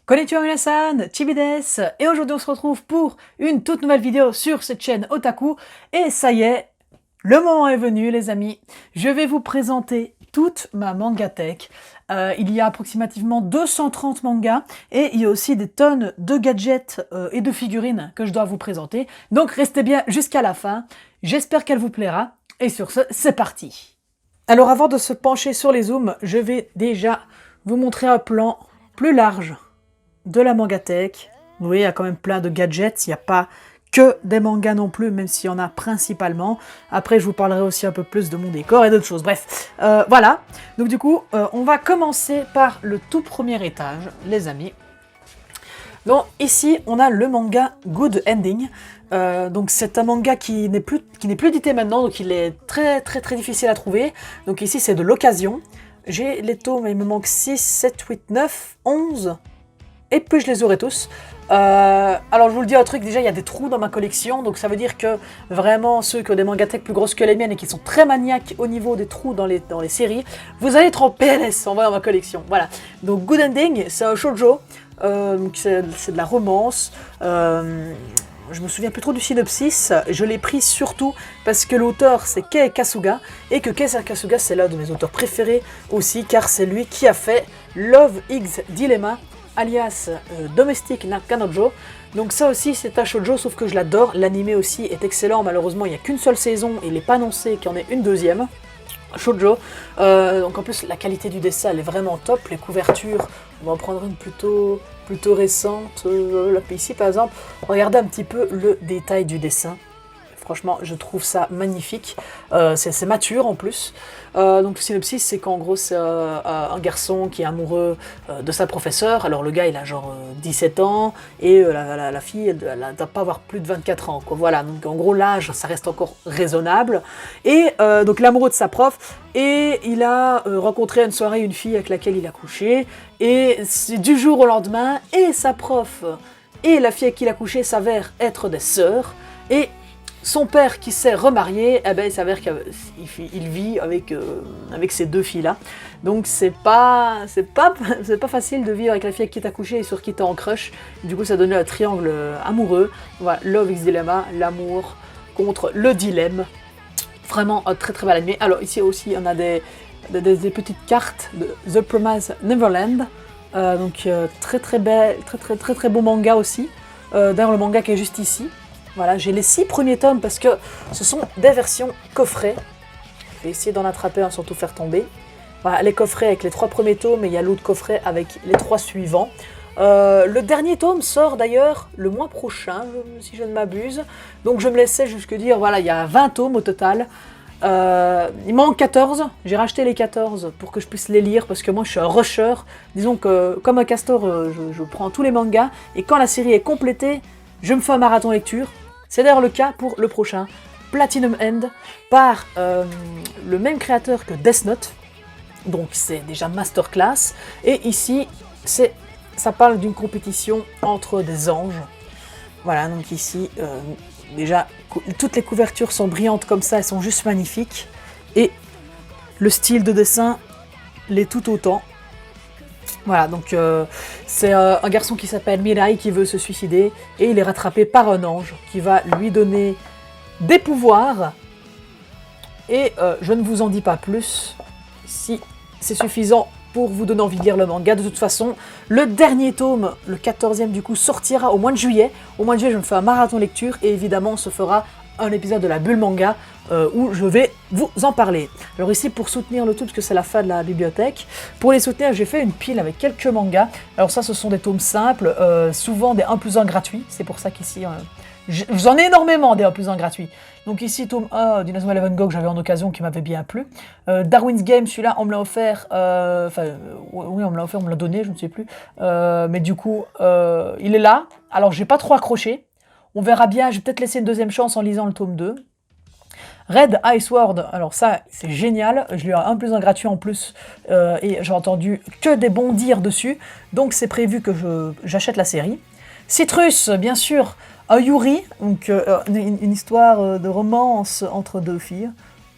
Konnichiwa minasan, Chibi desu, et aujourd'hui on se retrouve pour une toute nouvelle vidéo sur cette chaîne Otaku, et ça y est, le moment est venu les amis, je vais vous présenter toute ma mangatech. Il y a approximativement 230 mangas, et il y a aussi des tonnes de gadgets et de figurines que je dois vous présenter, donc restez bien jusqu'à la fin, j'espère qu'elle vous plaira, et sur ce, c'est parti. Alors avant de se pencher sur les zooms, je vais déjà vous montrer un plan plus large de la mangatech. Vous voyez, il y a quand même plein de gadgets, il n'y a pas que des mangas non plus, même s'il y en a principalement. Après, je vous parlerai aussi un peu plus de mon décor et d'autres choses. Bref, voilà. Donc du coup, on va commencer par le tout premier étage, les amis. Donc ici, on a le manga Good Ending. Donc c'est un manga qui n'est plus édité maintenant, donc il est très difficile à trouver. Donc ici, c'est de l'occasion. J'ai les tomes, il me manque 6, 7, 8, 9, 11... et puis je les aurai tous. Alors je vous le dis un truc, déjà il y a des trous dans ma collection, donc ça veut dire que vraiment ceux qui ont des mangatech plus grosses que les miennes et qui sont très maniaques au niveau des trous dans les séries, vous allez être en PLS en vrai dans ma collection. Voilà. Donc Good Ending, c'est un shoujo, c'est de la romance. Je me souviens plus trop du synopsis, je l'ai pris surtout parce que l'auteur c'est Kei Kasuga, et que Kei Kasuga c'est l'un de mes auteurs préférés aussi, car c'est lui qui a fait Love Higgs Dilemma, alias Domestic Nakanojo. Donc ça aussi c'est un shoujo, sauf que je l'adore, l'anime aussi est excellent, malheureusement il n'y a qu'une seule saison et il n'est pas annoncé qu'il y en ait une deuxième. Shoujo, donc en plus la qualité du dessin elle est vraiment top, les couvertures, on va en prendre une plutôt récente, ici par exemple, regardez un petit peu le détail du dessin. Franchement, je trouve ça magnifique. C'est mature en plus. Donc le synopsis, c'est qu'en gros, c'est un garçon qui est amoureux de sa professeure. Alors le gars, il a genre 17 ans et la fille, elle ne doit pas avoir plus de 24 ans, quoi. Voilà, donc en gros, l'âge, ça reste encore raisonnable. Et donc l'amoureux de sa prof, et il a rencontré à une soirée une fille avec laquelle il a couché. Et c'est du jour au lendemain, et sa prof et la fille avec qui il a couché s'avèrent être des sœurs. Et son père qui s'est remarié, eh ben, il s'avère qu'il vit avec ces deux filles-là. Donc c'est pas facile de vivre avec la fille avec qui t'as couché et sur qui t'es en crush. Du coup ça donnait un triangle amoureux. Voilà, Love X Dilemma, l'amour contre le dilemme. Vraiment un très bel animé. Alors ici aussi on a des petites cartes de The Promised Neverland. Donc très belle, très beau manga aussi. D'ailleurs le manga qui est juste ici. Voilà, j'ai les 6 premiers tomes parce que ce sont des versions coffrets. Je vais essayer d'en attraper un sans tout faire tomber. Voilà, les coffrets avec les 3 premiers tomes et il y a l'autre coffret avec les 3 suivants. Le dernier tome sort d'ailleurs le mois prochain, si je ne m'abuse. Donc je me laissais jusque dire, voilà, il y a 20 tomes au total. Il manque 14, j'ai racheté les 14 pour que je puisse les lire parce que moi je suis un rusher. Disons que comme un castor, je prends tous les mangas et quand la série est complétée, je me fais un marathon lecture. C'est d'ailleurs le cas pour le prochain, Platinum End, par le même créateur que Death Note. Donc c'est déjà masterclass. Et ici, ça parle d'une compétition entre des anges. Voilà, donc ici, déjà, toutes les couvertures sont brillantes comme ça, elles sont juste magnifiques. Et le style de dessin l'est tout autant. Voilà, donc c'est un garçon qui s'appelle Mirai qui veut se suicider et il est rattrapé par un ange qui va lui donner des pouvoirs. Et je ne vous en dis pas plus si c'est suffisant pour vous donner envie de lire le manga. De toute façon, le dernier tome, le 14e du coup, sortira au mois de juillet. Au mois de juillet, je me fais un marathon lecture et évidemment, on se fera un épisode de la bulle manga où je vais vous en parler. Alors ici, pour soutenir le tout, parce que c'est la fin de la bibliothèque, pour les soutenir, j'ai fait une pile avec quelques mangas. Alors ça, ce sont des tomes simples, souvent des 1+1 gratuits. C'est pour ça qu'ici, j'en ai énormément des 1+1 gratuits. Donc ici, tome 1 d'Inazuma Eleven Go que j'avais en occasion, qui m'avait bien plu. Darwin's Game, celui-là, on me l'a offert, oui, on me l'a offert, on me l'a donné, je ne sais plus. Mais du coup, il est là. Alors, j'ai pas trop accroché. On verra bien, je vais peut-être laisser une deuxième chance en lisant le tome 2. Red Ice World, alors ça, c'est génial. Je lui ai un plus un gratuit en plus. Et j'ai entendu que des bons dires dessus. Donc c'est prévu que j'achète la série. Citrus, bien sûr, un Yuri, donc une histoire de romance entre deux filles.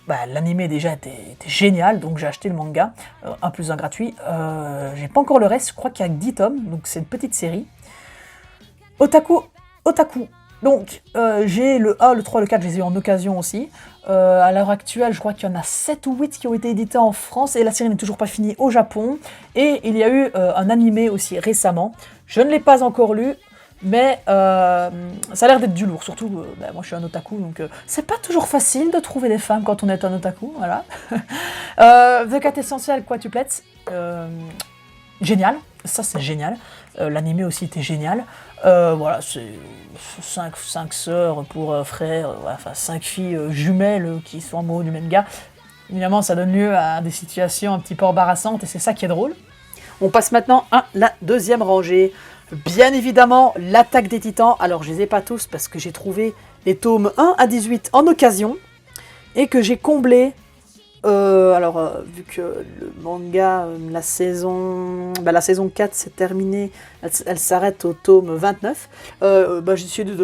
bah, l'animé déjà était génial, donc j'ai acheté le manga, 1 plus 1 gratuit. J'ai pas encore le reste, je crois qu'il y a que 10 tomes, donc c'est une petite série. Otaku. Donc, j'ai le 1, le 3, le 4, je les ai eu en occasion aussi. À l'heure actuelle, je crois qu'il y en a 7 ou 8 qui ont été édités en France, et la série n'est toujours pas finie au Japon. Et il y a eu un animé aussi récemment. Je ne l'ai pas encore lu, mais ça a l'air d'être du lourd. Surtout, bah, moi je suis un otaku, donc c'est pas toujours facile de trouver des femmes quand on est un otaku, voilà. The Cat Essential Quatuplets, génial, ça c'est génial. L'animé aussi était génial. Voilà, c'est 5 sœurs pour frères, enfin 5 filles jumelles qui sont amoureux du même gars. Évidemment, ça donne lieu à des situations un petit peu embarrassantes et c'est ça qui est drôle. On passe maintenant à la deuxième rangée. Bien évidemment, l'attaque des titans. Alors, je les ai pas tous parce que j'ai trouvé les tomes 1 à 18 en occasion et que j'ai comblé. Vu que le manga, la saison 4 s'est terminée, elle s'arrête au tome 29, j'ai décidé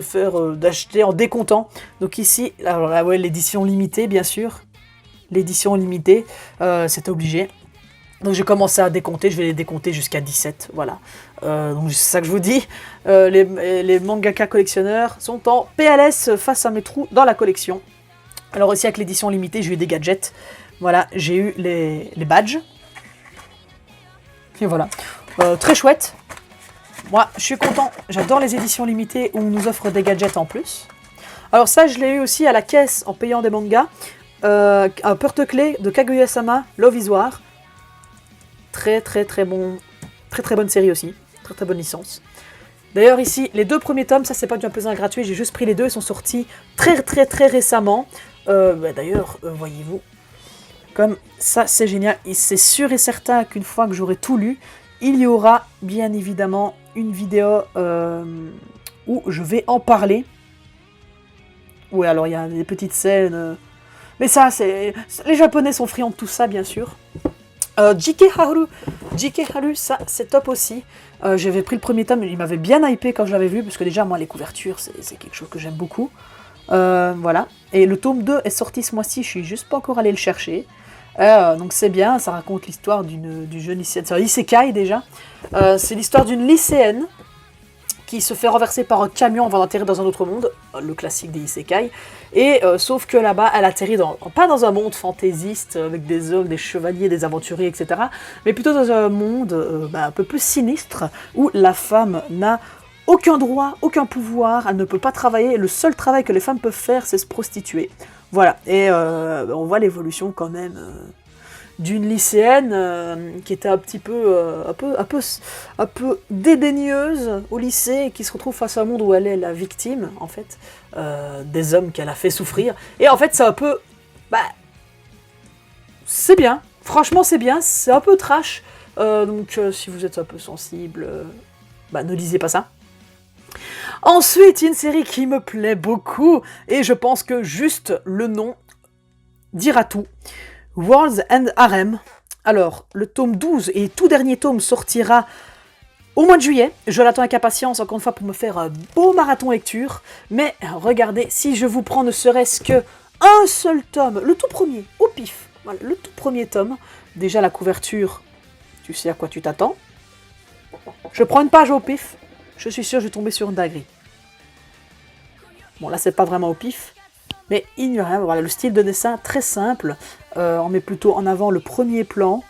d'acheter en décomptant. Donc ici, alors là, ouais, l'édition limitée, bien sûr. L'édition limitée, c'était obligé. Donc j'ai commencé à décompter, je vais les décompter jusqu'à 17, voilà. Donc c'est ça que je vous dis. Les mangaka collectionneurs sont en PLS face à mes trous dans la collection. Alors aussi avec l'édition limitée, j'ai eu des gadgets. Voilà, j'ai eu les badges. Et voilà. Très chouette. Moi, je suis content. J'adore les éditions limitées où on nous offre des gadgets en plus. Alors ça, je l'ai eu aussi à la caisse en payant des mangas. Un porte-clés de Kaguya-sama, Love is War. Très bon. Très bonne série aussi. Très bonne licence. D'ailleurs ici, les 2 premiers tomes, ça c'est pas du un pesant gratuit, j'ai juste pris les 2, ils sont sortis très récemment. D'ailleurs, voyez-vous, comme ça c'est génial, et c'est sûr et certain qu'une fois que j'aurai tout lu, il y aura bien évidemment une vidéo où je vais en parler. Oui, alors il y a des petites scènes, mais ça c'est... Les Japonais sont friands de tout ça, bien sûr. J.K. Haru, ça c'est top aussi. J'avais pris le premier tome, il m'avait bien hypé quand je l'avais vu, parce que déjà moi les couvertures c'est quelque chose que j'aime beaucoup. Voilà. Et le tome 2 est sorti ce mois-ci, je suis juste pas encore allé le chercher. Donc c'est bien, ça raconte l'histoire du jeune lycéenne. C'est un isekai déjà. C'est l'histoire d'une lycéenne qui se fait renverser par un camion avant d'atterrir dans un autre monde, le classique des isekai, et sauf que là-bas, elle atterrit pas dans un monde fantaisiste avec des hommes, des chevaliers, des aventuriers, etc., mais plutôt dans un monde un peu plus sinistre, où la femme n'a aucun droit, aucun pouvoir, elle ne peut pas travailler, et le seul travail que les femmes peuvent faire, c'est se prostituer. Voilà, et on voit l'évolution quand même d'une lycéenne qui était un peu dédaigneuse au lycée et qui se retrouve face à un monde où elle est la victime, en fait, des hommes qu'elle a fait souffrir. Et en fait, c'est un peu... c'est bien. Franchement, c'est bien. C'est un peu trash. Donc, si vous êtes un peu sensible, ne lisez pas ça. Ensuite, il y a une série qui me plaît beaucoup, et je pense que juste le nom dira tout. World's End Harem. Alors, le tome 12 et tout dernier tome sortira au mois de juillet. Je l'attends avec impatience, encore une fois, pour me faire un beau marathon lecture. Mais regardez, si je vous prends ne serait-ce que un seul tome, le tout premier, au pif, voilà, le tout premier tome, déjà la couverture, tu sais à quoi tu t'attends. Je prends une page au pif, je suis sûr que je vais tomber sur une dinguerie. Bon, là, c'est pas vraiment au pif. Mais il n'y a rien, voilà, le style de dessin très simple, on met plutôt en avant le premier plan.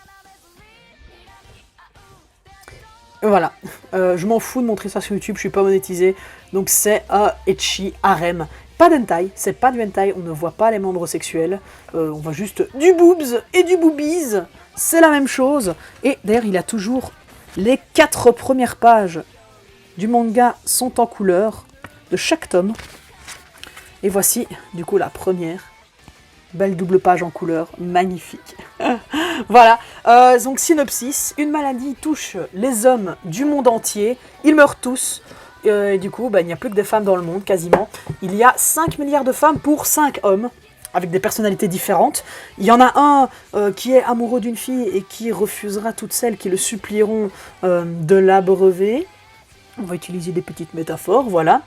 Et voilà, je m'en fous de montrer ça sur YouTube, je suis pas monétisé, donc c'est un ecchi harem. Pas d'hentai, c'est pas du hentai, on ne voit pas les membres sexuels, on voit juste du boobs et du boobies, c'est la même chose. Et d'ailleurs il a toujours les 4 premières pages du manga sont en couleur de chaque tome. Et voici, du coup, la première. Belle double page en couleur, magnifique. Voilà, donc synopsis. Une maladie touche les hommes du monde entier. Ils meurent tous. Et du coup, il n'y a plus que des femmes dans le monde, quasiment. Il y a 5 milliards de femmes pour 5 hommes, avec des personnalités différentes. Il y en a un qui est amoureux d'une fille et qui refusera toutes celles qui le supplieront de l'abreuver. On va utiliser des petites métaphores, voilà.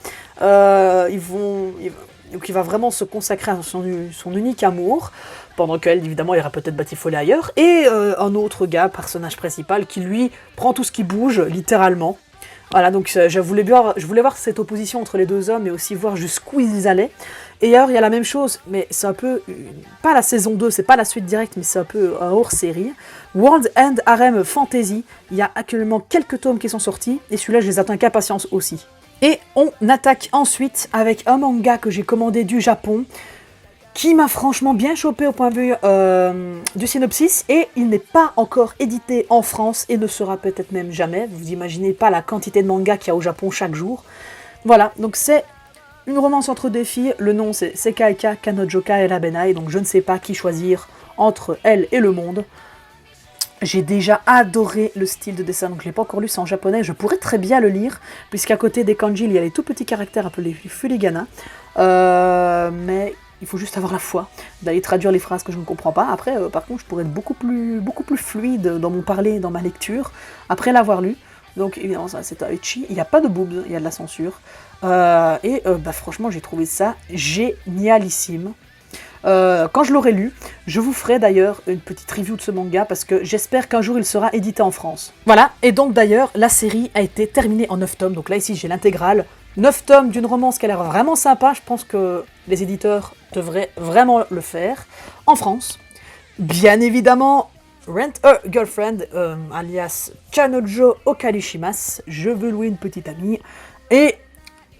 donc il va vraiment se consacrer à son unique amour, pendant qu'elle, évidemment, ira peut-être batifoler ailleurs, et un autre gars, personnage principal, qui lui prend tout ce qui bouge, littéralement. Voilà, donc je voulais voir cette opposition entre les deux hommes, et aussi voir jusqu'où ils allaient. Et d'ailleurs, il y a la même chose, mais c'est un peu, pas la saison 2, c'est pas la suite directe, mais c'est un peu un hors-série. World End Harem Fantasy, il y a actuellement quelques tomes qui sont sortis, et celui-là, je les attends avec impatience aussi. Et on attaque ensuite avec un manga que j'ai commandé du Japon, qui m'a franchement bien chopé au point de vue du synopsis, et il n'est pas encore édité en France, et ne sera peut-être même jamais. Vous imaginez pas la quantité de mangas qu'il y a au Japon chaque jour. Voilà, donc c'est une romance entre deux filles, le nom c'est Sekaika Kanojoka Elabenai, donc je ne sais pas qui choisir entre elle et le monde. J'ai déjà adoré le style de dessin, donc je ne l'ai pas encore lu, c'est en japonais, je pourrais très bien le lire, puisqu'à côté des kanji, il y a les tout petits caractères appelés furigana, mais il faut juste avoir la foi d'aller traduire les phrases que je ne comprends pas. Après, par contre, je pourrais être beaucoup plus fluide dans mon parler et dans ma lecture, après l'avoir lu. Donc évidemment, ça c'est un ecchi, il n'y a pas de boobs, il y a de la censure. Franchement, j'ai trouvé ça génialissime. Quand je l'aurai lu, je vous ferai d'ailleurs une petite review de ce manga parce que j'espère qu'un jour il sera édité en France. Voilà, et donc d'ailleurs, la série a été terminée en 9 tomes, donc là ici j'ai l'intégrale. 9 tomes d'une romance qui a l'air vraiment sympa, je pense que les éditeurs devraient vraiment le faire. En France, bien évidemment, Rent a Girlfriend, alias Kanojo Okarishimasu, je veux louer une petite amie, et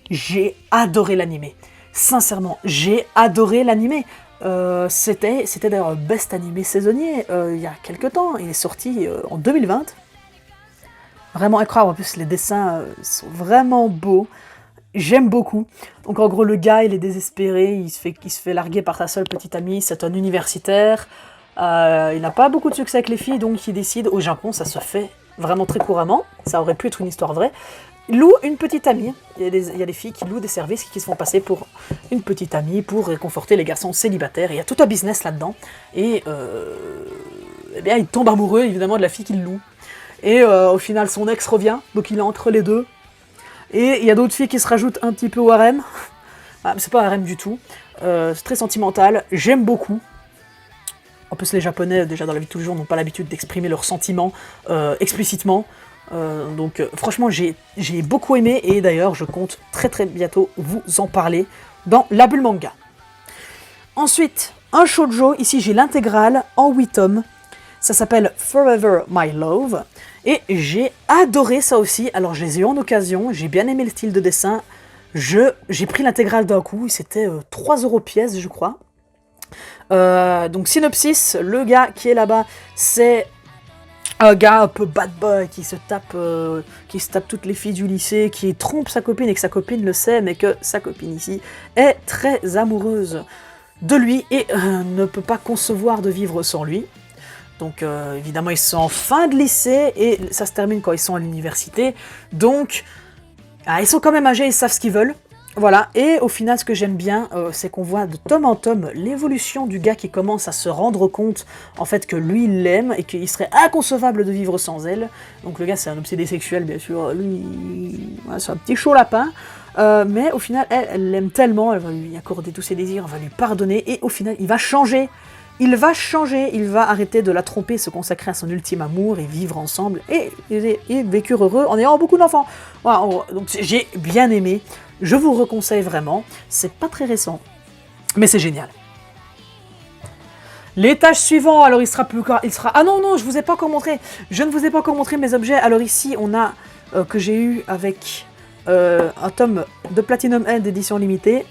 j'ai adoré l'animé. Sincèrement, j'ai adoré l'animé. C'était d'ailleurs un best animé saisonnier il y a quelques temps, il est sorti en 2020. Vraiment incroyable, en plus les dessins sont vraiment beaux. J'aime beaucoup. Donc en gros, le gars, il est désespéré, il se fait larguer par sa seule petite amie, c'est un universitaire. Il n'a pas beaucoup de succès avec les filles, donc il décide, au Japon, ça se fait vraiment très couramment, ça aurait pu être une histoire vraie, il loue une petite amie. Il y a des filles qui louent des services qui se font passer pour une petite amie pour réconforter les garçons célibataires. Il y a tout un business là-dedans. Et eh bien, il tombe amoureux, évidemment, de la fille qu'il loue. Et au final, son ex revient, donc il est entre les deux. Et il y a d'autres filles qui se rajoutent un petit peu au harem. Ah, c'est pas un harem du tout. C'est très sentimental. J'aime beaucoup. En plus, les Japonais, déjà dans la vie de tous les jours, n'ont pas l'habitude d'exprimer leurs sentiments explicitement. Franchement, j'ai beaucoup aimé. Et d'ailleurs, je compte très très bientôt vous en parler dans la bulle manga. Ensuite, un shoujo. Ici, j'ai l'intégrale en 8 tomes. Ça s'appelle Forever My Love. Et j'ai adoré ça aussi. Alors, je les ai eu en occasion. J'ai bien aimé le style de dessin. J'ai pris l'intégrale d'un coup. C'était 3 € pièce, je crois. Donc, synopsis. Le gars qui est là-bas, c'est un gars un peu bad boy qui se tape toutes les filles du lycée, qui trompe sa copine et que sa copine le sait, mais que sa copine ici est très amoureuse de lui et ne peut pas concevoir de vivre sans lui. Donc évidemment ils sont en fin de lycée et ça se termine quand ils sont à l'université. Donc ils sont quand même âgés, ils savent ce qu'ils veulent. Voilà, et au final ce que j'aime bien, c'est qu'on voit de tome en tome l'évolution du gars qui commence à se rendre compte en fait que lui il l'aime et qu'il serait inconcevable de vivre sans elle. Donc le gars c'est un obsédé sexuel bien sûr, lui c'est un petit chaud lapin. Mais au final elle l'aime tellement, elle va lui accorder tous ses désirs, elle va lui pardonner et au final il va changer. Il va arrêter de la tromper, se consacrer à son ultime amour et vivre ensemble et vécure heureux en ayant beaucoup d'enfants. Voilà, donc j'ai bien aimé, je vous reconseille vraiment, c'est pas très récent, mais c'est génial. L'étage suivant, alors il sera... Ah non, je vous ai pas encore montré, je ne vous ai pas encore montré mes objets. Alors ici, on a, que j'ai eu avec un tome de Platinum End édition limitée,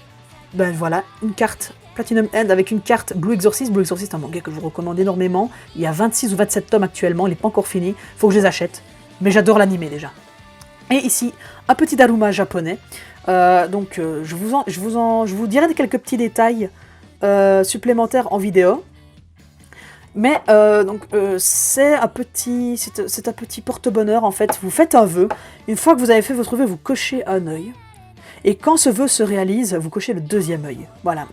ben voilà, une carte Platinum End avec une carte Blue Exorcist. Blue Exorcist, un manga que je vous recommande énormément. Il y a 26 ou 27 tomes actuellement, il n'est pas encore fini. Faut que je les achète. Mais j'adore l'animé déjà. Et ici, un petit Daruma japonais. Je vous dirai quelques petits détails supplémentaires en vidéo. Mais c'est un petit porte-bonheur en fait. Vous faites un vœu. Une fois que vous avez fait votre vœu, vous cochez un œil. Et quand ce vœu se réalise, vous cochez le deuxième œil. Voilà,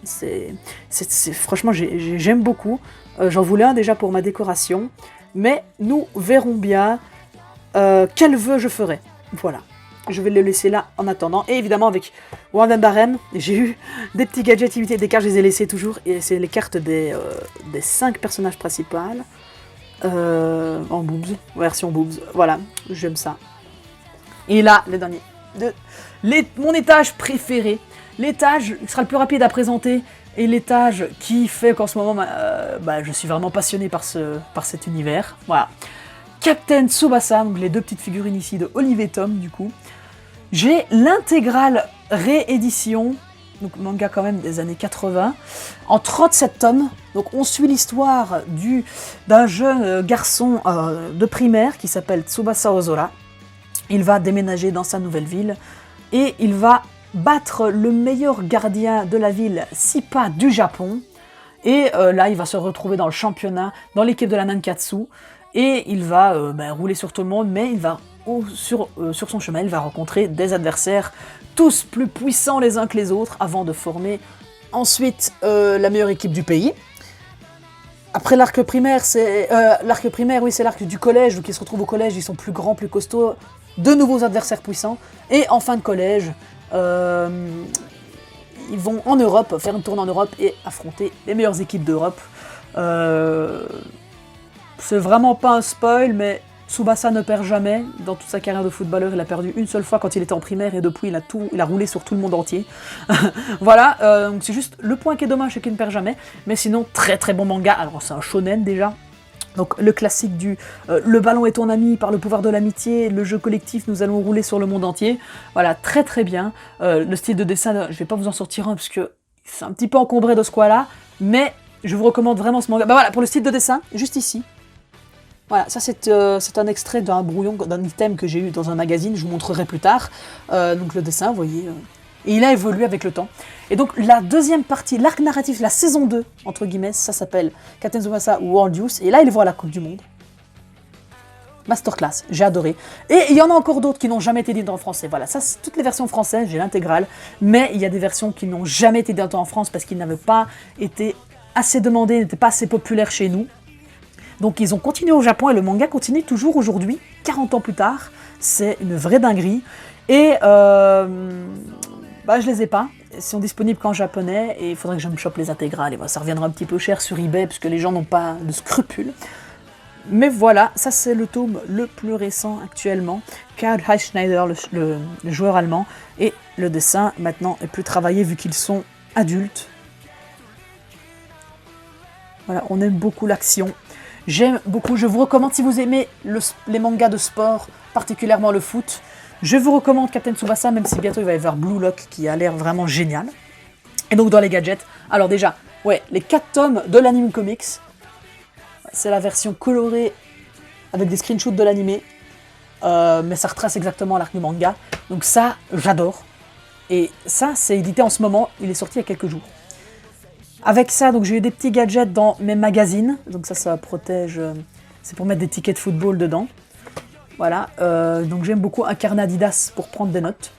franchement, j'aime beaucoup. J'en voulais un déjà pour ma décoration. Mais nous verrons bien quel vœu je ferai. Voilà. je vais le laisser là en attendant. Et évidemment, avec Wandam Barem, j'ai eu des petits gadgets limités, des cartes, je les ai laissées toujours. Et c'est les cartes des 5 personnages principaux. En boobs, version boobs. Voilà, j'aime ça. Et là, le dernier. Mon étage préféré. L'étage qui sera le plus rapide à présenter. Et l'étage qui fait qu'en ce moment, je suis vraiment passionné par cet univers. Voilà. Captain Tsubasa, donc les 2 petites figurines ici de Olivier Tom, du coup. J'ai l'intégrale réédition, donc manga quand même des années 80, en 37 tomes. Donc on suit l'histoire d'un jeune garçon de primaire qui s'appelle Tsubasa Ozora. Il va déménager dans sa nouvelle ville et il va battre le meilleur gardien de la ville, Sipa du Japon. Et là, il va se retrouver dans le championnat, dans l'équipe de la Nankatsu. Et il va rouler sur tout le monde, mais il va sur son chemin, il va rencontrer des adversaires, tous plus puissants les uns que les autres, avant de former ensuite la meilleure équipe du pays. Après l'arc primaire, c'est l'arc du collège, donc ils se retrouvent au collège, ils sont plus grands, plus costauds, de nouveaux adversaires puissants. Et en fin de collège, ils vont en Europe, faire une tournée en Europe et affronter les meilleures équipes d'Europe. C'est vraiment pas un spoil, mais Tsubasa ne perd jamais. Dans toute sa carrière de footballeur, il a perdu une seule fois quand il était en primaire et depuis il a roulé sur tout le monde entier. Voilà, donc c'est juste le point qui est dommage, c'est qu'il ne perd jamais. Mais sinon, très très bon manga. Alors c'est un shonen déjà. Donc le classique du le ballon est ton ami par le pouvoir de l'amitié, le jeu collectif, nous allons rouler sur le monde entier. Voilà, très très bien. Le style de dessin, je vais pas vous en sortir un parce que c'est un petit peu encombré de ce quoi-là, mais je vous recommande vraiment ce manga. Voilà, pour le style de dessin, juste ici. Voilà, ça c'est un extrait d'un brouillon, d'un item que j'ai eu dans un magazine, je vous montrerai plus tard. Donc le dessin, vous voyez, et il a évolué avec le temps. Et donc la deuxième partie, l'arc narratif, la saison 2, entre guillemets, ça s'appelle Captain Tsubasa World Youth, et là il voit la Coupe du Monde. Masterclass, j'ai adoré. Et il y en a encore d'autres qui n'ont jamais été dites en français. Voilà, ça c'est toutes les versions françaises, j'ai l'intégrale, mais il y a des versions qui n'ont jamais été dites en France parce qu'ils n'avaient pas été assez demandés, n'étaient pas assez populaires chez nous. Donc ils ont continué au Japon et le manga continue toujours aujourd'hui, 40 ans plus tard. C'est une vraie dinguerie. Et je les ai pas. Ils sont disponibles qu'en japonais et il faudrait que je me chope les intégrales. Et ça reviendra un petit peu cher sur eBay parce que les gens n'ont pas de scrupules. Mais voilà, ça c'est le tome le plus récent actuellement. Karl Heinz Schneider, le joueur allemand. Et le dessin maintenant est plus travaillé vu qu'ils sont adultes. Voilà, on aime beaucoup l'action. J'aime beaucoup, je vous recommande, si vous aimez les mangas de sport, particulièrement le foot, je vous recommande Captain Tsubasa, même si bientôt il va y avoir Blue Lock qui a l'air vraiment génial. Et donc dans les gadgets, alors déjà, les 4 tomes de l'anime comics, c'est la version colorée avec des screenshots de l'animé, mais ça retrace exactement l'arc du manga, donc ça, j'adore. Et ça, c'est édité en ce moment, il est sorti il y a quelques jours. Avec ça, donc j'ai eu des petits gadgets dans mes magazines, donc ça protège, c'est pour mettre des tickets de football dedans. Voilà, donc j'aime beaucoup un carnet Adidas pour prendre des notes.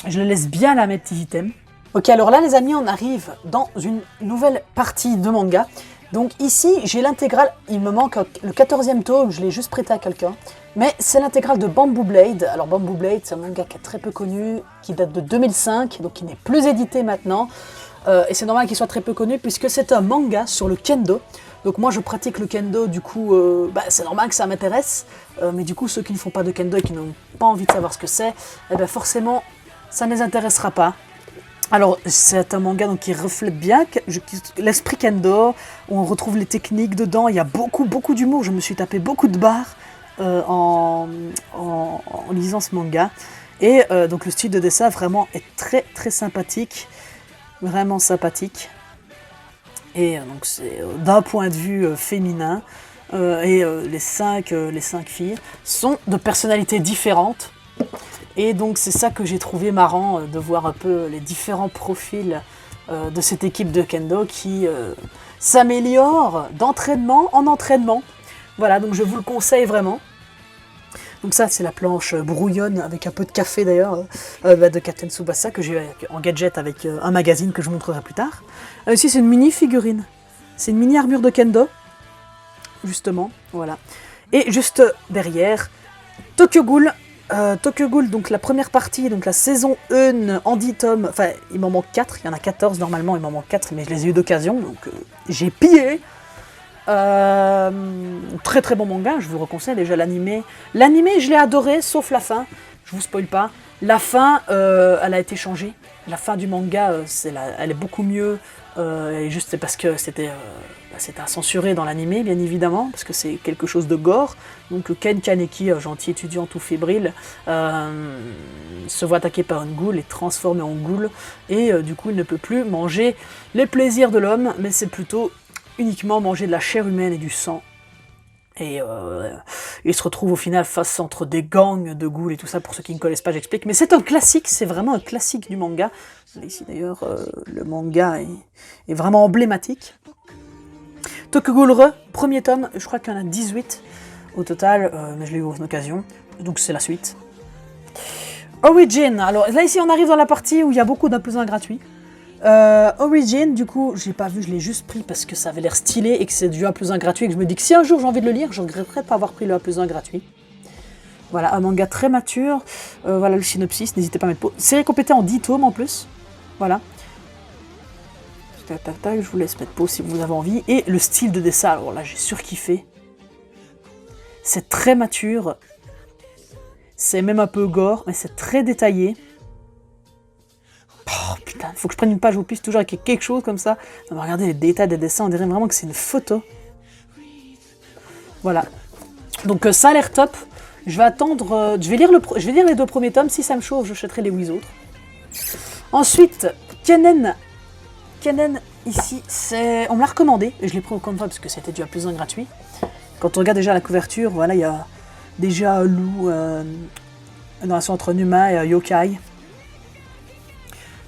Je le laisse bien là, mes petits items. Ok, alors là les amis, on arrive dans une nouvelle partie de manga. Donc ici, j'ai l'intégrale, il me manque le 14e tome, je l'ai juste prêté à quelqu'un. Mais c'est l'intégrale de Bamboo Blade. Alors Bamboo Blade, c'est un manga qui est très peu connu, qui date de 2005, donc qui n'est plus édité maintenant. Et c'est normal qu'il soit très peu connu puisque c'est un manga sur le kendo. Donc moi je pratique le kendo, du coup c'est normal que ça m'intéresse. Mais du coup ceux qui ne font pas de kendo et qui n'ont pas envie de savoir ce que c'est, forcément ça ne les intéressera pas. Alors c'est un manga donc, qui reflète bien l'esprit kendo, on retrouve les techniques dedans, il y a beaucoup d'humour, je me suis tapé beaucoup de barres en lisant ce manga. Et donc le style de dessin vraiment est très très sympathique. Vraiment sympathique. Et donc c'est d'un point de vue féminin. Les cinq filles sont de personnalités différentes. Et donc c'est ça que j'ai trouvé marrant, de voir un peu les différents profils de cette équipe de kendo qui s'améliore d'entraînement en entraînement. Voilà, donc je vous le conseille vraiment. Donc ça, c'est la planche brouillonne, avec un peu de café d'ailleurs, de Captain Tsubasa, que j'ai eu en gadget avec un magazine que je vous montrerai plus tard. Ici, c'est une mini figurine. C'est une mini armure de kendo, justement, voilà. Et juste derrière, Tokyo Ghoul, Tokyo Ghoul, donc la première partie, donc la saison 1 en 10 tomes, enfin il m'en manque 4, il y en a 14 normalement, il m'en manque 4, mais je les ai eu d'occasion, donc j'ai pillé. Très très bon manga, je vous le conseille déjà l'animé. L'animé je l'ai adoré, sauf la fin, je vous spoil pas. La fin, elle a été changée. La fin du manga, elle est beaucoup mieux, et juste c'est parce que c'était à censurer dans l'animé, bien évidemment, parce que c'est quelque chose de gore. Donc Ken Kaneki, gentil étudiant tout fébrile, se voit attaquer par une goule et transformé en goule, et du coup il ne peut plus manger les plaisirs de l'homme, mais c'est plutôt uniquement manger de la chair humaine et du sang. Et il se retrouve au final face entre des gangs de ghouls et tout ça. Pour ceux qui ne connaissent pas, j'explique. Mais c'est un classique, c'est vraiment un classique du manga. Ici d'ailleurs, le manga est vraiment emblématique. Tokyo Ghoul Re, premier tome, je crois qu'il y en a 18 au total, mais je l'ai eu en occasion. Donc c'est la suite. Origin, alors là ici on arrive dans la partie où il y a beaucoup d'un plus un gratuit. Origin, du coup, j'ai pas vu, je l'ai juste pris parce que ça avait l'air stylé et que c'est du A+1 gratuit et que je me dis que si un jour j'ai envie de le lire, je regretterais de pas avoir pris le A+1 gratuit. Voilà, un manga très mature. Voilà le synopsis, n'hésitez pas à mettre pause. Série complétée en 10 tomes en plus. Voilà. Tac, tac, tac, je vous laisse mettre pause si vous avez envie. Et le style de dessin, alors là j'ai surkiffé. C'est très mature. C'est même un peu gore, mais c'est très détaillé. Oh putain, faut que je prenne une page au plus toujours avec quelque chose comme ça. On va regarder les détails des dessins, on dirait vraiment que c'est une photo. Voilà. Donc ça a l'air top. Je vais attendre, je vais lire les 2 premiers tomes. Si ça me chauffe, je achèterai les 8 autres. Ensuite, Kennen. Kennen, ici, on me l'a recommandé. Et je l'ai pris au compte parce que c'était du A+1 gratuit. Quand on regarde déjà la couverture, voilà, il y a déjà un loup, une relation entre un humain et un yokai.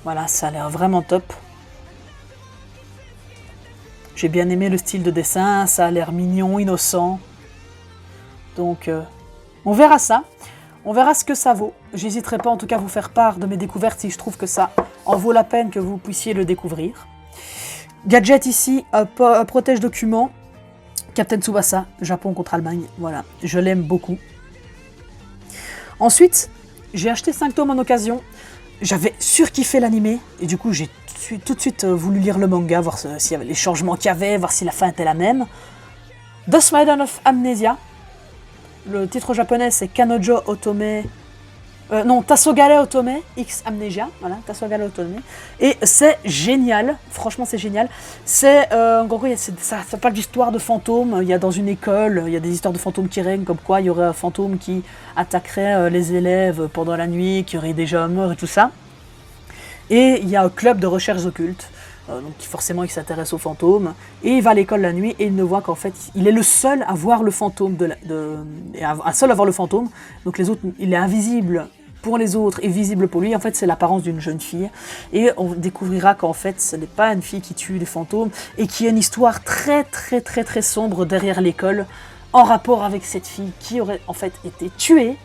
Voilà, ça a l'air vraiment top. J'ai bien aimé le style de dessin, ça a l'air mignon, innocent. Donc, on verra ça. On verra ce que ça vaut. J'hésiterai pas en tout cas à vous faire part de mes découvertes si je trouve que ça en vaut la peine que vous puissiez le découvrir. Gadget ici, un protège-document. Captain Tsubasa, Japon contre Allemagne. Voilà, je l'aime beaucoup. Ensuite, j'ai acheté 5 tomes en occasion. J'avais surkiffé l'animé et du coup j'ai tout de suite voulu lire le manga, voir s'il y avait les changements qu'il y avait, voir si la fin était la même. The Maiden of Amnesia. Le titre japonais c'est Kanojo Otome. Tasogare Otome X Amnesia. Voilà, Tasogare Otome. Et c'est génial, franchement c'est génial. C'est en gros ça parle d'histoire de fantômes. Il y a dans une école, il y a des histoires de fantômes qui règnent, comme quoi il y aurait un fantôme qui attaquerait les élèves pendant la nuit, qui aurait déjà un mort et tout ça. Et il y a un club de recherches occultes. Donc forcément il s'intéresse aux fantômes, et il va à l'école la nuit et il ne voit qu'en fait il est le seul à voir le fantôme, seul à voir le fantôme, donc les autres, il est invisible pour les autres et visible pour lui. En fait c'est l'apparence d'une jeune fille, et on découvrira qu'en fait ce n'est pas une fille qui tue les fantômes, et qu'il y a une histoire très très très très sombre derrière l'école, en rapport avec cette fille qui aurait en fait été tuée,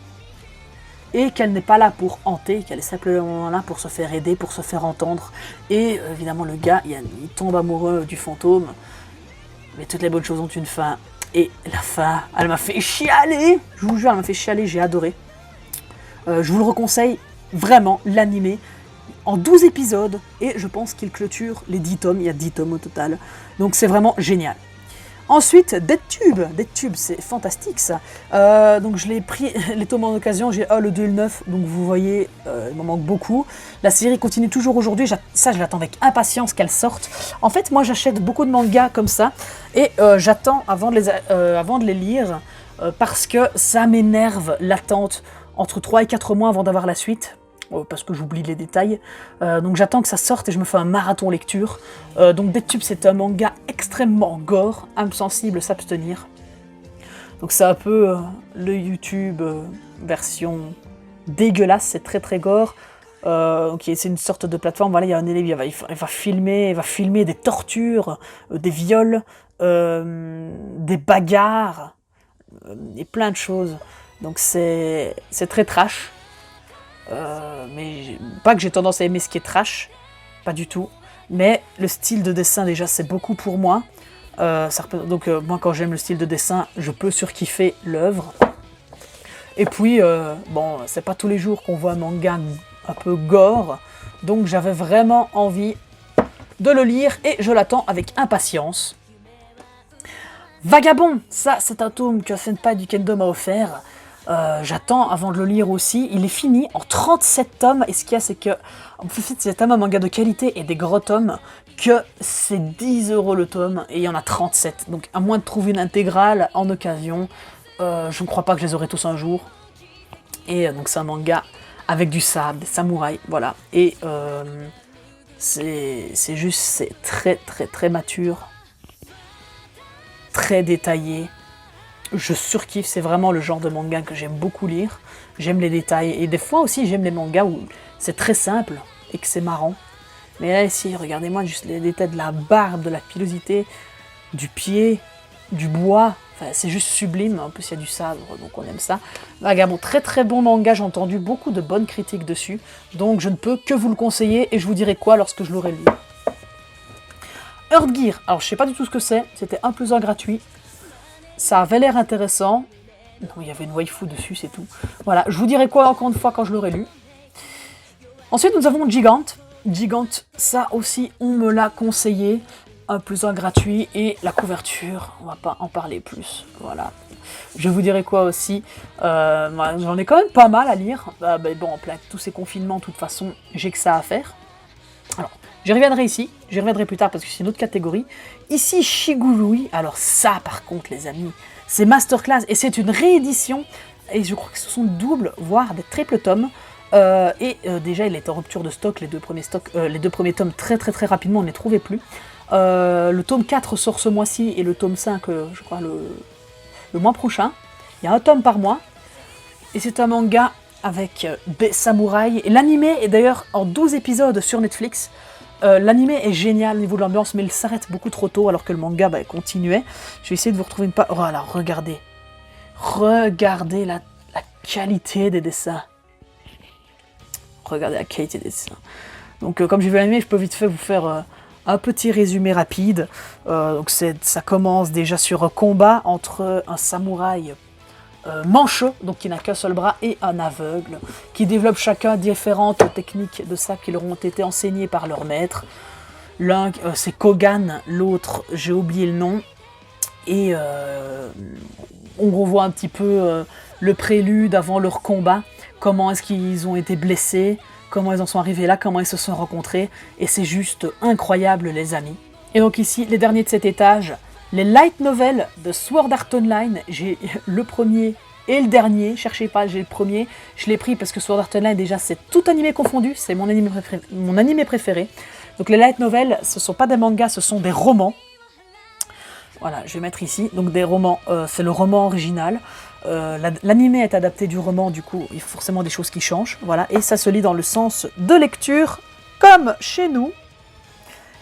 et qu'elle n'est pas là pour hanter, qu'elle est simplement là pour se faire aider, pour se faire entendre. Et évidemment le gars, il tombe amoureux du fantôme, mais toutes les bonnes choses ont une fin, et la fin, elle m'a fait chialer, je vous jure, elle m'a fait chialer, j'ai adoré. Je vous le reconseille, vraiment, l'animé, en 12 épisodes, et je pense qu'il clôture les 10 tomes, il y a 10 tomes au total, donc c'est vraiment génial. Ensuite, DeadTube, c'est fantastique ça. Donc je l'ai pris, les tomes en occasion, j'ai le 2 et le 9, donc vous voyez, il m'en manque beaucoup. La série continue toujours aujourd'hui, ça je l'attends avec impatience qu'elle sorte. En fait, moi j'achète beaucoup de mangas comme ça, et j'attends avant de les lire, parce que ça m'énerve l'attente entre 3 et 4 mois avant d'avoir la suite. Parce que j'oublie les détails, donc j'attends que ça sorte et je me fais un marathon lecture. Donc DeadTube c'est un manga extrêmement gore, âme sensible, s'abstenir. Donc c'est un peu le YouTube version dégueulasse, c'est très très gore. C'est une sorte de plateforme, voilà, il y a un élève, il va filmer des tortures, des viols, des bagarres, et plein de choses. Donc c'est très trash. Mais pas que j'ai tendance à aimer ce qui est trash, pas du tout, mais le style de dessin déjà c'est beaucoup pour moi, moi quand j'aime le style de dessin je peux surkiffer l'œuvre. Et puis, bon, c'est pas tous les jours qu'on voit un manga un peu gore, donc j'avais vraiment envie de le lire et je l'attends avec impatience. Vagabond, ça c'est un tome que Senpai du Kendo m'a offert. J'attends avant de le lire aussi. Il est fini en 37 tomes. Et ce qu'il y a, c'est que en fait, c'est tellement un manga de qualité et des gros tomes que c'est 10 € le tome et il y en a 37. Donc, à moins de trouver une intégrale en occasion, je ne crois pas que je les aurai tous un jour. Et donc, c'est un manga avec du sable, des samouraïs, voilà. Et c'est juste, c'est très, très, très mature, très détaillé. Je surkiffe, c'est vraiment le genre de manga que j'aime beaucoup lire. J'aime les détails et des fois aussi j'aime les mangas où c'est très simple et que c'est marrant. Mais là ici, regardez-moi juste les détails de la barbe, de la pilosité, du pied, du bois. Enfin, c'est juste sublime. En plus il y a du sabre, donc on aime ça. Vagabond, très très bon manga, j'ai entendu beaucoup de bonnes critiques dessus. Donc je ne peux que vous le conseiller et je vous dirai quoi lorsque je l'aurai lu. Earth Gear, alors je sais pas du tout ce que c'est, c'était un plus un gratuit. Ça avait l'air intéressant. Non, il y avait une waifu dessus, c'est tout. Voilà, je vous dirai quoi encore une fois quand je l'aurai lu. Ensuite, nous avons Gigant. Gigant, ça aussi, on me l'a conseillé. Un plus un gratuit et la couverture, on va pas en parler plus. Voilà. Je vous dirai quoi aussi. J'en ai quand même pas mal à lire. Bon, en plein tous ces confinements, de toute façon, j'ai que ça à faire. Alors, j'y reviendrai ici, j'y reviendrai plus tard parce que c'est une autre catégorie. Ici, Shigurui, alors ça par contre les amis, c'est masterclass et c'est une réédition. Et je crois que ce sont doubles, voire des triples tomes. Déjà il est en rupture de stock, les deux premiers tomes très très très rapidement, on ne les trouvait plus. Le tome 4 sort ce mois-ci et le tome 5, je crois, le mois prochain. Il y a un tome par mois. Et c'est un manga avec des samouraïs. Et l'animé est d'ailleurs en 12 épisodes sur Netflix. L'animé est génial au niveau de l'ambiance, mais il s'arrête beaucoup trop tôt alors que le manga continuait. Je vais essayer de vous retrouver une page. Oh là, regardez. Regardez la qualité des dessins. Regardez la qualité des dessins. Donc comme j'ai vu l'animé, je peux vite fait vous faire un petit résumé rapide. Donc ça commence déjà sur un combat entre un samouraï manchot, donc qui n'a qu'un seul bras, et un aveugle, qui développent chacun différentes techniques de ça qui leur ont été enseignées par leur maître. L'un, c'est Kogan, l'autre, j'ai oublié le nom. Et on revoit un petit peu le prélude avant leur combat, comment est-ce qu'ils ont été blessés, comment ils en sont arrivés là, comment ils se sont rencontrés, et c'est juste incroyable les amis. Et donc ici, les derniers de cet étage, les light novels de Sword Art Online, j'ai le premier et le dernier, cherchez pas, j'ai le premier, je l'ai pris parce que Sword Art Online déjà c'est tout animé confondu, c'est mon animé préféré. Donc les light novels, ce ne sont pas des mangas, ce sont des romans. Voilà, je vais mettre ici, donc des romans, c'est le roman original. L'animé est adapté du roman, du coup il y a forcément des choses qui changent, voilà, et ça se lit dans le sens de lecture, comme chez nous.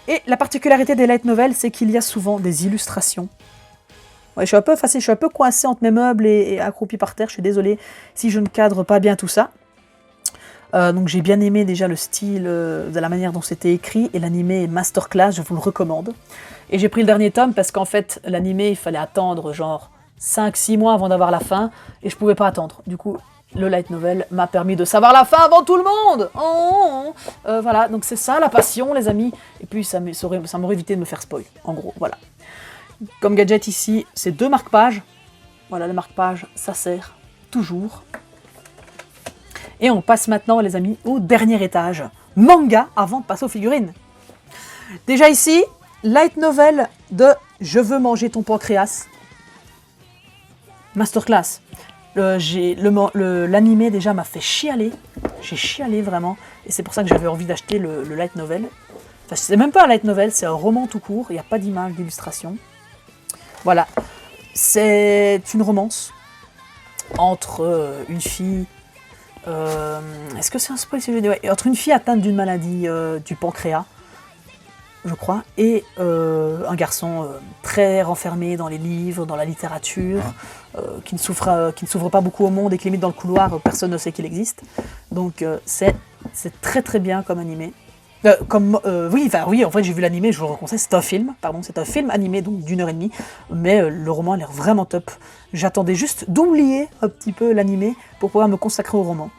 Et la particularité des light novels, c'est qu'il y a souvent des illustrations. Ouais, je suis un peu coincé entre mes meubles et accroupi par terre, je suis désolée si je ne cadre pas bien tout ça. Donc j'ai bien aimé déjà le style, de la manière dont c'était écrit, et l'animé est masterclass, je vous le recommande. Et j'ai pris le dernier tome parce qu'en fait, l'animé, il fallait attendre genre 5-6 mois avant d'avoir la fin, et je pouvais pas attendre. Du coup, le light novel m'a permis de savoir la fin avant tout le monde. Voilà, donc c'est ça la passion les amis, et puis ça m'aurait évité de me faire spoil, en gros, voilà. Comme gadget ici, c'est 2 marque-pages. Voilà, le marque-page, ça sert toujours. Et on passe maintenant, les amis, au dernier étage. Manga, avant de passer aux figurines. Déjà ici, light novel de Je veux manger ton pancréas. Masterclass. L'animé déjà m'a fait chialer. J'ai chialé vraiment. Et c'est pour ça que j'avais envie d'acheter le light novel. Enfin, c'est même pas un light novel, c'est un roman tout court. Il n'y a pas d'image, d'illustration. Voilà. C'est une romance entre une fille... Est-ce que c'est un spoil si je dis ouais, entre une fille atteinte d'une maladie du pancréas, je crois, et un garçon très renfermé dans les livres, dans la littérature, qui ne s'ouvre pas beaucoup au monde et qui limite dans le couloir, personne ne sait qu'il existe. Donc c'est très très bien comme animé. Oui, en fait j'ai vu l'animé, je vous le conseille, c'est un film, pardon, c'est un film animé donc d'1 h 30, mais le roman a l'air vraiment top. J'attendais juste d'oublier un petit peu l'animé pour pouvoir me consacrer au roman.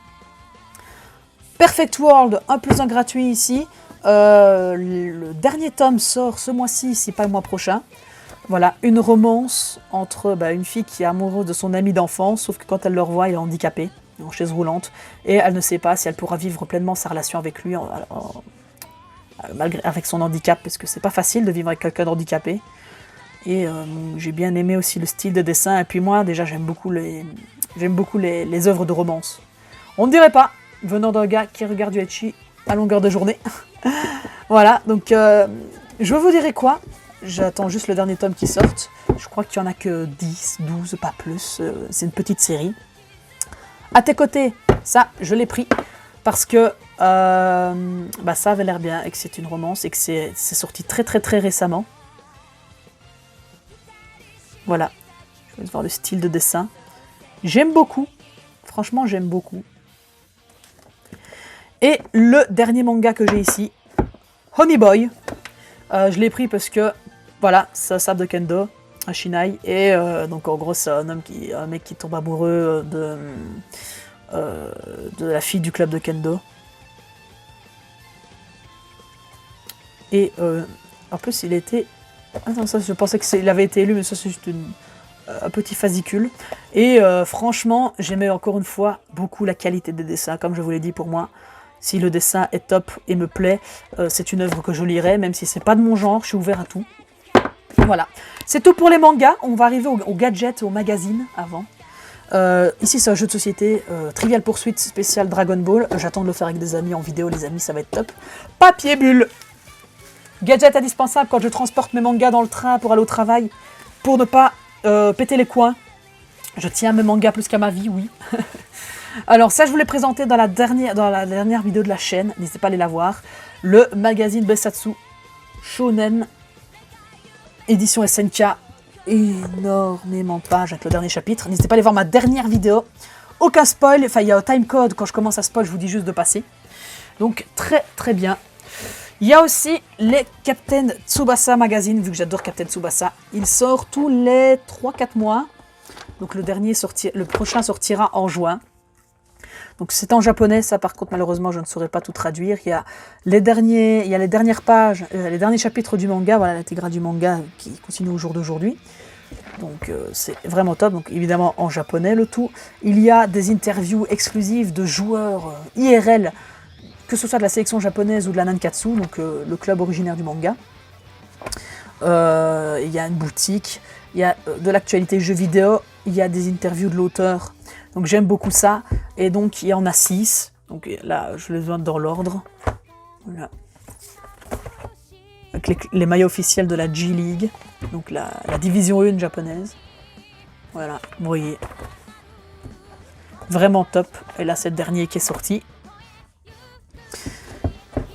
Perfect World, 1+1 gratuit ici. Le dernier tome sort ce mois-ci, si pas le mois prochain. Voilà, une romance entre une fille qui est amoureuse de son ami d'enfance, sauf que quand elle le revoit, il est handicapé, en chaise roulante, et elle ne sait pas si elle pourra vivre pleinement sa relation avec lui avec son handicap, parce que c'est pas facile de vivre avec quelqu'un d'handicapé. Et j'ai bien aimé aussi le style de dessin, et puis moi, déjà, j'aime beaucoup les œuvres de romance. On ne dirait pas, venant d'un gars qui regarde du ecchi à longueur de journée. Voilà, donc je vous dirai quoi. J'attends juste le dernier tome qui sorte. Je crois qu'il n'y en a que 10, 12, pas plus. C'est une petite série. À tes côtés, ça, je l'ai pris parce que ça avait l'air bien et que c'est une romance et que c'est sorti très très très récemment. Voilà. Je vais voir le style de dessin. J'aime beaucoup. Franchement, j'aime beaucoup. Et le dernier manga que j'ai ici, Honey Boy. Je l'ai pris parce que, voilà, c'est un sabre de kendo, un shinai, et donc en gros c'est un mec qui tombe amoureux de la fille du club de kendo. Et en plus il était... Attends, ça je pensais qu'il avait été élu, mais ça c'est juste un petit fascicule. Et franchement, j'aimais encore une fois beaucoup la qualité des dessins, comme je vous l'ai dit pour moi. Si le dessin est top et me plaît, c'est une œuvre que je lirai, même si c'est pas de mon genre, je suis ouvert à tout. Voilà. C'est tout pour les mangas. On va arriver aux gadgets, aux magazines avant. Ici, c'est un jeu de société, Trivial Pursuit spécial Dragon Ball. J'attends de le faire avec des amis en vidéo, les amis, ça va être top. Papier bulle. Gadget indispensable quand je transporte mes mangas dans le train pour aller au travail, pour ne pas péter les coins. Je tiens à mes mangas plus qu'à ma vie, oui. Alors ça, je vous l'ai présenté dans la dernière vidéo de la chaîne, n'hésitez pas à aller la voir. Le magazine Besatsu Shonen, édition SNK, énormément de pages avec le dernier chapitre. N'hésitez pas à aller voir ma dernière vidéo. Aucun spoil, enfin il y a un timecode, quand je commence à spoil, je vous dis juste de passer. Donc très très bien. Il y a aussi les Captain Tsubasa Magazine, vu que j'adore Captain Tsubasa. Il sort tous les 3-4 mois. Donc le prochain sortira en juin. Donc c'est en japonais, ça par contre malheureusement je ne saurais pas tout traduire. Il y a les dernières pages, les derniers chapitres du manga, voilà l'intégrale du manga qui continue au jour d'aujourd'hui. Donc c'est vraiment top, donc évidemment en japonais le tout. Il y a des interviews exclusives de joueurs IRL, que ce soit de la sélection japonaise ou de la Nankatsu, donc le club originaire du manga. Il y a une boutique, il y a de l'actualité jeux vidéo, il y a des interviews de l'auteur. Donc j'aime beaucoup ça, et donc il y en a 6, donc là je les donne dans l'ordre, voilà. Avec les maillots officiels de la G-League, donc la division 1 japonaise, voilà, vous voyez, vraiment top, et là c'est le dernier qui est sorti.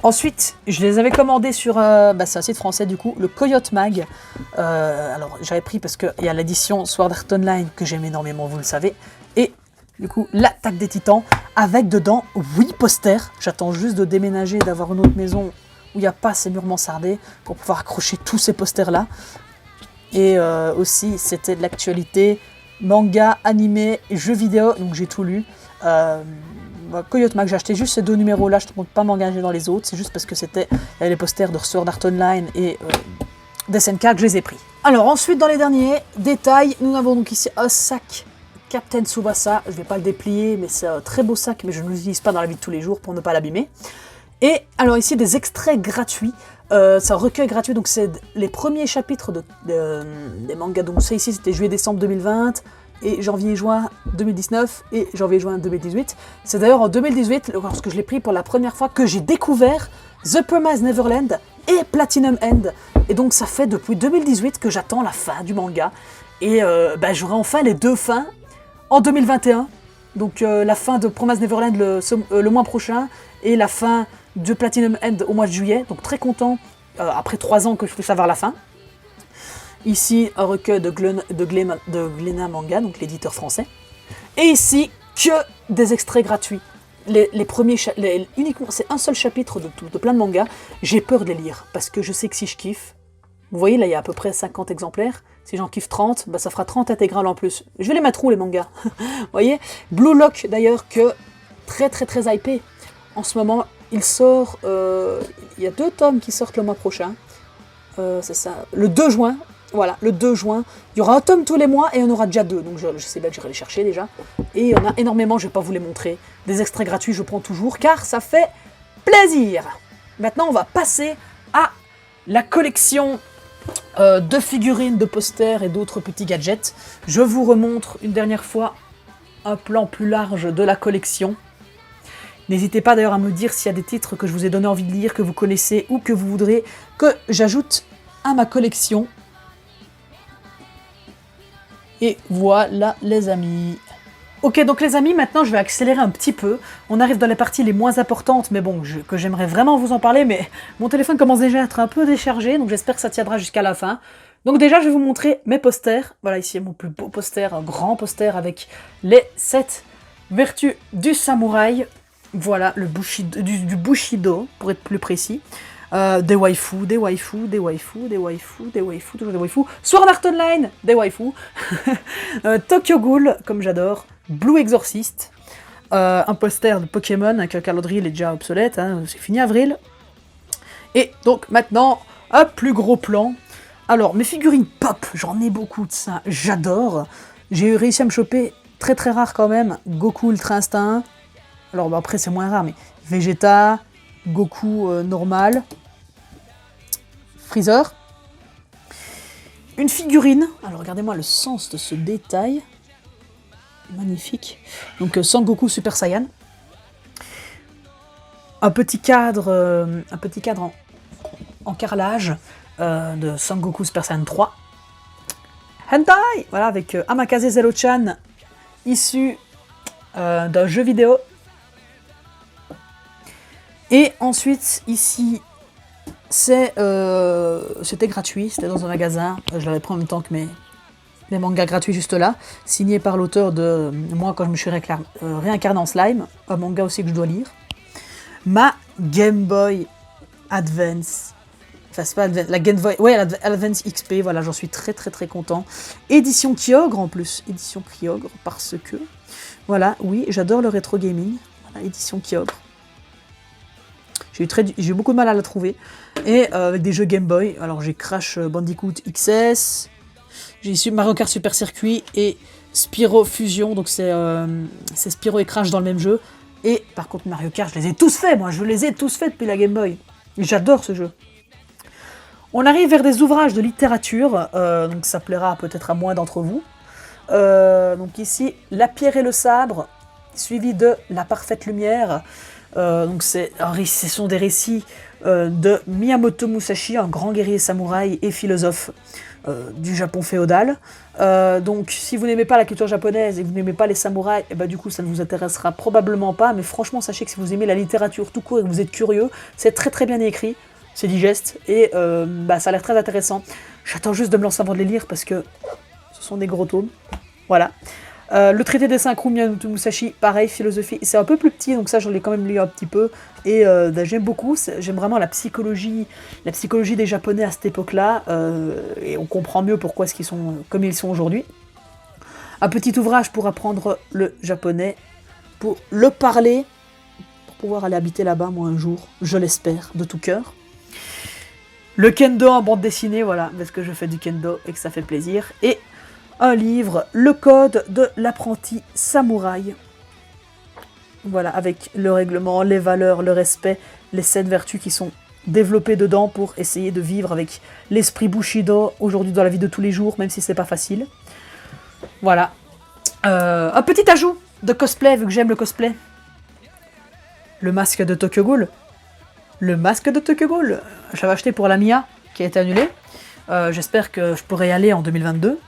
Ensuite, je les avais commandés sur, c'est un site français du coup, le Coyote Mag. Alors j'avais pris parce qu'il y a l'édition Sword Art Online que j'aime énormément, vous le savez, et du coup, l'attaque des titans, avec dedans 8 posters. J'attends juste de déménager, d'avoir une autre maison où il n'y a pas ces murs mansardés pour pouvoir accrocher tous ces posters-là. Et aussi, c'était de l'actualité, manga, animé, jeux vidéo, donc j'ai tout lu. Coyote Mag, j'ai acheté juste ces 2 numéros-là, je ne compte pas m'engager dans les autres, c'est juste parce que c'était les posters de Sword Art Online et d'SNK que je les ai pris. Alors ensuite, dans les derniers détails, nous avons donc ici un sac Captain Tsubasa, je ne vais pas le déplier, mais c'est un très beau sac, mais je ne l'utilise pas dans la vie de tous les jours pour ne pas l'abîmer. Et alors ici, des extraits gratuits, c'est un recueil gratuit, donc c'est les premiers chapitres des mangas. Donc ça ici, c'était juillet-décembre 2020, et janvier-juin 2019, et janvier-juin 2018. C'est d'ailleurs en 2018, lorsque je l'ai pris pour la première fois, que j'ai découvert The Promised Neverland et Platinum End. Et donc ça fait depuis 2018 que j'attends la fin du manga, et j'aurai enfin les 2 fins, en 2021, donc la fin de Promised Neverland le mois prochain et la fin de Platinum End au mois de juillet, donc très content après 3 ans que je puisse avoir la fin. Ici un recueil de Glénat Manga, donc l'éditeur français. Et ici que des extraits gratuits. les premiers... uniquement, c'est un seul chapitre de plein de mangas. J'ai peur de les lire, parce que je sais que si je kiffe... Vous voyez, là, il y a à peu près 50 exemplaires. Si j'en kiffe 30, bah, ça fera 30 intégrales en plus. Je vais les mettre où, les mangas? Vous voyez? Blue Lock, d'ailleurs, que très très très hypé. En ce moment, il sort... il y a 2 tomes qui sortent le mois prochain. C'est ça, le 2 juin. Voilà, le 2 juin. Il y aura un tome tous les mois et on aura déjà 2. Donc je sais bien que j'irai les chercher déjà. Et il y en a énormément, je ne vais pas vous les montrer. Des extraits gratuits, je prends toujours, car ça fait plaisir. Maintenant, on va passer à la collection de figurines, de posters et d'autres petits gadgets. Je vous remontre une dernière fois un plan plus large de la collection. N'hésitez pas d'ailleurs à me dire s'il y a des titres que je vous ai donné envie de lire, que vous connaissez ou que vous voudrez que j'ajoute à ma collection. Et voilà les amis. Ok, donc les amis, maintenant je vais accélérer un petit peu. On arrive dans les parties les moins importantes, mais bon, que j'aimerais vraiment vous en parler, mais mon téléphone commence déjà à être un peu déchargé, donc j'espère que ça tiendra jusqu'à la fin. Donc déjà, je vais vous montrer mes posters. Voilà, ici mon plus beau poster, un grand poster avec les 7 vertus du samouraï. Voilà, du Bushido, pour être plus précis. Des waifus, toujours des waifus. Sword Art Online, des waifus. Tokyo Ghoul, comme j'adore. Blue Exorcist. Un poster de Pokémon, avec un calendrier, il est déjà obsolète, hein, c'est fini avril. Et donc maintenant, un plus gros plan. Alors, mes figurines pop, j'en ai beaucoup de ça, j'adore. J'ai réussi à me choper, très très rare quand même, Goku Ultra Instinct. Alors bah, après c'est moins rare, mais Vegeta, Goku normal, Freezer. Une figurine, alors regardez-moi le sens de ce détail. Magnifique. Donc Sangoku Super Saiyan. Un petit cadre en carrelage de Sangoku Super Saiyan 3. Hentai, voilà, avec Amakaze Zero-chan, issu d'un jeu vidéo. Et ensuite, ici, c'était gratuit, c'était dans un magasin. Je l'avais pris en même temps que mes mangas gratuits juste là, signé par l'auteur de Moi quand je me suis réincarné en slime, un manga aussi que je dois lire. Ma Game Boy Advance. Enfin, c'est pas Advance, la Game Boy, ouais, Advance XP, voilà, j'en suis très très très content. Édition Kyogre en plus, édition Kyogre, parce que, voilà, oui, j'adore le rétro gaming, voilà, édition Kyogre. J'ai eu beaucoup de mal à la trouver. Et avec des jeux Game Boy, alors j'ai Crash Bandicoot XS, j'ai Mario Kart Super Circuit et Spyro Fusion, donc c'est Spyro et Crash dans le même jeu. Et par contre Mario Kart, je les ai tous faits, moi, je les ai tous faits depuis la Game Boy. J'adore ce jeu. On arrive vers des ouvrages de littérature, donc ça plaira peut-être à moins d'entre vous. Donc ici, La pierre et le sabre, suivi de La parfaite lumière. Donc ce sont des récits de Miyamoto Musashi, un grand guerrier samouraï et philosophe du Japon féodal. Donc si vous n'aimez pas la culture japonaise et que vous n'aimez pas les samouraïs, et bah, du coup ça ne vous intéressera probablement pas, mais franchement sachez que si vous aimez la littérature tout court et que vous êtes curieux, c'est très très bien écrit, c'est digeste et bah, ça a l'air très intéressant. J'attends juste de me lancer avant de les lire parce que ce sont des gros tomes. Voilà. Le traité des 5 roues Miyamoto Musashi, pareil, philosophie, c'est un peu plus petit, donc ça j'en ai quand même lu un petit peu, et j'aime beaucoup, j'aime vraiment la psychologie des Japonais à cette époque-là, et on comprend mieux pourquoi est-ce qu'ils sont comme ils sont aujourd'hui. Un petit ouvrage pour apprendre le japonais, pour le parler, pour pouvoir aller habiter là-bas, moi un jour, je l'espère, de tout cœur. Le kendo en bande dessinée, voilà, parce que je fais du kendo et que ça fait plaisir, et un livre, Le code de l'apprenti samouraï. Voilà, avec le règlement, les valeurs, le respect, les 7 vertus qui sont développées dedans pour essayer de vivre avec l'esprit Bushido aujourd'hui dans la vie de tous les jours, même si c'est pas facile. Voilà. Un petit ajout de cosplay, vu que j'aime le cosplay. Le masque de Tokyo Ghoul. Le masque de Tokyo Ghoul. Je l'avais acheté pour la Mia, qui a été annulée. J'espère que je pourrai y aller en 2022.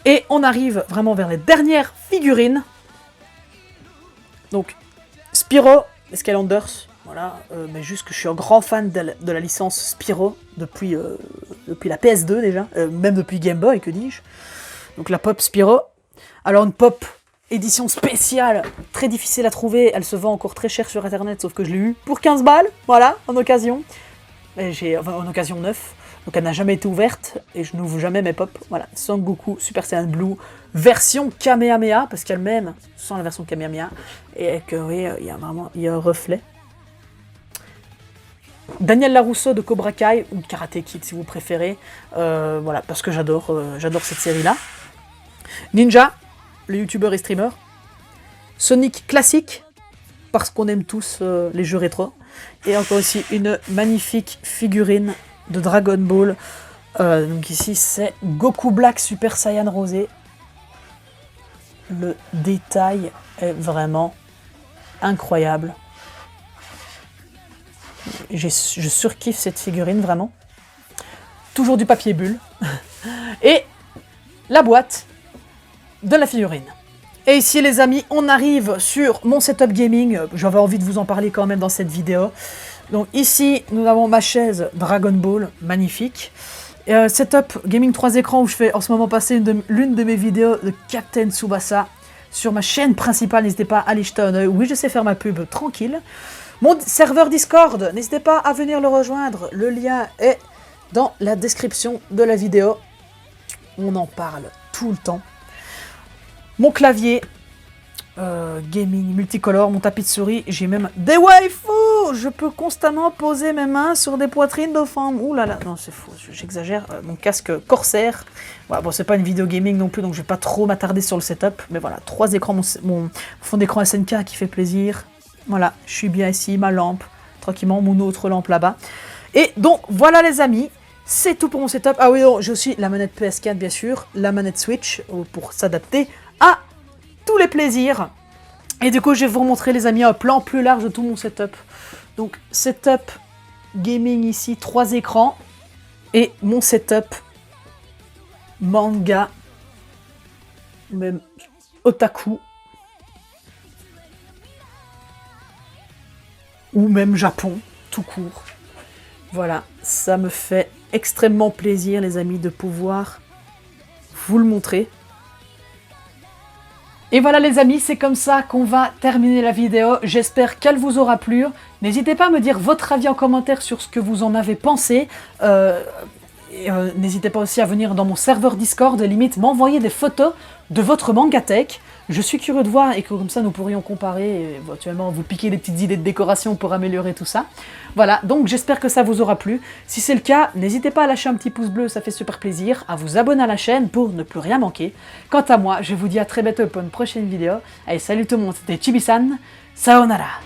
Et on arrive vraiment vers les dernières figurines. Donc, Spyro, Skylanders, voilà, mais juste que je suis un grand fan de la licence Spyro depuis la PS2 déjà, même depuis Game Boy, que dis-je. Donc la pop Spyro. Alors une pop édition spéciale, très difficile à trouver, elle se vend encore très cher sur internet, sauf que je l'ai eu pour 15 balles, voilà, en occasion. En occasion neuf, donc elle n'a jamais été ouverte, et je n'ouvre jamais mes pop. Voilà, Son Goku Super Saiyan Blue, version Kamehameha, parce qu'elle-même, sans la version Kamehameha, et que oui, il y a un reflet. Daniel Larousseau de Cobra Kai, ou Karate Kid si vous préférez, voilà, parce que j'adore cette série-là. Ninja, le youtubeur et streamer. Sonic classique, parce qu'on aime tous les jeux rétro. Et encore aussi une magnifique figurine de Dragon Ball. Donc ici c'est Goku Black Super Saiyan Rosé. Le détail est vraiment incroyable. Je surkiffe cette figurine vraiment. Toujours du papier bulle. Et la boîte de la figurine. Et ici les amis, on arrive sur mon setup gaming. J'avais envie de vous en parler quand même dans cette vidéo. Donc ici, nous avons ma chaise Dragon Ball, magnifique. Setup gaming 3 écrans où je fais en ce moment passer l'une de mes vidéos de Captain Tsubasa sur ma chaîne principale. N'hésitez pas à aller jeter un oeil. Oui, je sais faire ma pub tranquille. Mon serveur Discord, n'hésitez pas à venir le rejoindre. Le lien est dans la description de la vidéo. On en parle tout le temps. Mon clavier, gaming multicolore, mon tapis de souris, j'ai même des waifus. Je peux constamment poser mes mains sur des poitrines de femmes. Ouh là là, non c'est faux, j'exagère. Mon casque Corsair. Voilà, bon c'est pas une vidéo gaming non plus, donc je vais pas trop m'attarder sur le setup. Mais voilà, 3 écrans, mon fond d'écran SNK qui fait plaisir. Voilà, je suis bien ici, ma lampe, tranquillement, mon autre lampe là-bas. Et donc voilà les amis. C'est tout pour mon setup. Ah oui, j'ai aussi la manette PS4 bien sûr, la manette Switch pour s'adapter à tous les plaisirs. Et du coup, je vais vous montrer les amis un plan plus large de tout mon setup. Donc setup gaming ici, 3 écrans. Et mon setup manga, même otaku. Ou même Japon, tout court. Voilà, ça me fait extrêmement plaisir les amis de pouvoir vous le montrer. Et voilà les amis, c'est comme ça qu'on va terminer la vidéo. J'espère qu'elle vous aura plu. N'hésitez pas à me dire votre avis en commentaire sur ce que vous en avez pensé. N'hésitez pas aussi à venir dans mon serveur Discord, limite m'envoyer des photos de votre mangatech. Je suis curieux de voir et que comme ça nous pourrions comparer et éventuellement vous piquer des petites idées de décoration pour améliorer tout ça. Voilà, donc j'espère que ça vous aura plu. Si c'est le cas, n'hésitez pas à lâcher un petit pouce bleu, ça fait super plaisir, à vous abonner à la chaîne pour ne plus rien manquer. Quant à moi, je vous dis à très bientôt pour une prochaine vidéo. Allez, salut tout le monde, c'était Chibi-san, sayonara.